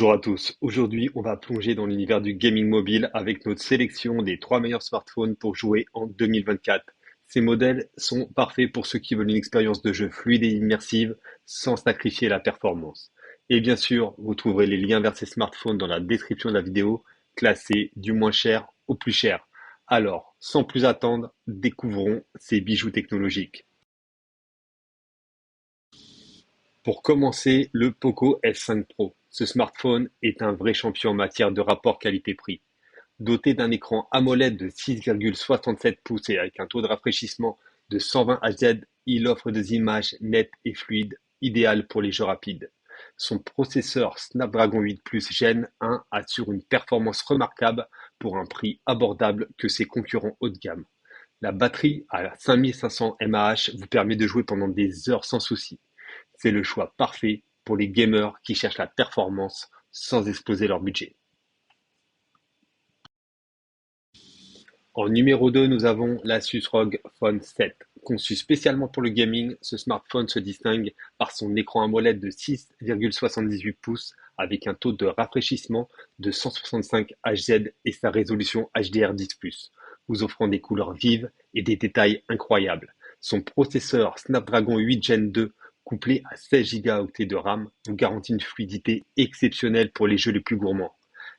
Bonjour à tous, aujourd'hui on va plonger dans l'univers du gaming mobile avec notre sélection des 3 meilleurs smartphones pour jouer en 2024. Ces modèles sont parfaits pour ceux qui veulent une expérience de jeu fluide et immersive sans sacrifier la performance. Et bien sûr, vous trouverez les liens vers ces smartphones dans la description de la vidéo, classés du moins cher au plus cher. Alors, sans plus attendre, découvrons ces bijoux technologiques. Pour commencer, le Poco F5 Pro. Ce smartphone est un vrai champion en matière de rapport qualité-prix. Doté d'un écran AMOLED de 6,67 pouces et avec un taux de rafraîchissement de 120 Hz, il offre des images nettes et fluides, idéales pour les jeux rapides. Son processeur Snapdragon 8 Plus Gen 1 assure une performance remarquable pour un prix abordable que ses concurrents haut de gamme. La batterie à 5500 mAh vous permet de jouer pendant des heures sans souci. C'est le choix parfait pour les gamers qui cherchent la performance sans exploser leur budget. En numéro 2, nous avons l'Asus ROG Phone 7. Conçu spécialement pour le gaming, ce smartphone se distingue par son écran AMOLED de 6,78 pouces avec un taux de rafraîchissement de 165 Hz et sa résolution HDR10+, vous offrant des couleurs vives et des détails incroyables. Son processeur Snapdragon 8 Gen 2 couplé à 16 Go de RAM vous garantit une fluidité exceptionnelle pour les jeux les plus gourmands.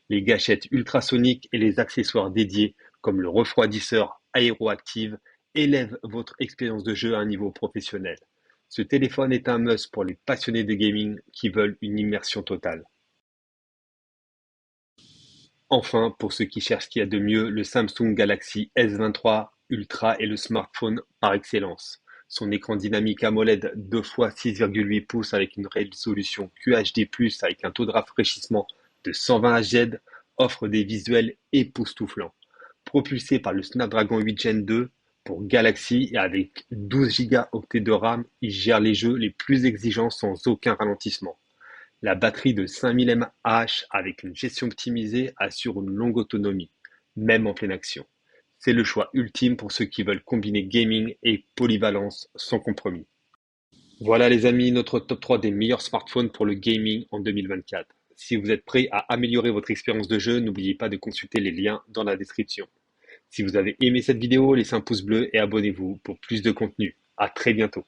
Les gâchettes ultrasoniques et les accessoires dédiés comme le refroidisseur aéroactive élèvent votre expérience de jeu à un niveau professionnel. Ce téléphone est un must pour les passionnés de gaming qui veulent une immersion totale. Enfin, pour ceux qui cherchent ce qu'il y a de mieux, le Samsung Galaxy S23 Ultra est le smartphone par excellence. Son écran dynamique AMOLED 2 x 6,8 pouces avec une résolution QHD+, avec un taux de rafraîchissement de 120 Hz offre des visuels époustouflants. Propulsé par le Snapdragon 8 Gen 2 pour Galaxy et avec 12 Go de RAM, il gère les jeux les plus exigeants sans aucun ralentissement. La batterie de 5000 mAh avec une gestion optimisée assure une longue autonomie, même en pleine action. C'est le choix ultime pour ceux qui veulent combiner gaming et polyvalence sans compromis. Voilà les amis, notre top 3 des meilleurs smartphones pour le gaming en 2024. Si vous êtes prêts à améliorer votre expérience de jeu, n'oubliez pas de consulter les liens dans la description. Si vous avez aimé cette vidéo, laissez un pouce bleu et abonnez-vous pour plus de contenu. À très bientôt.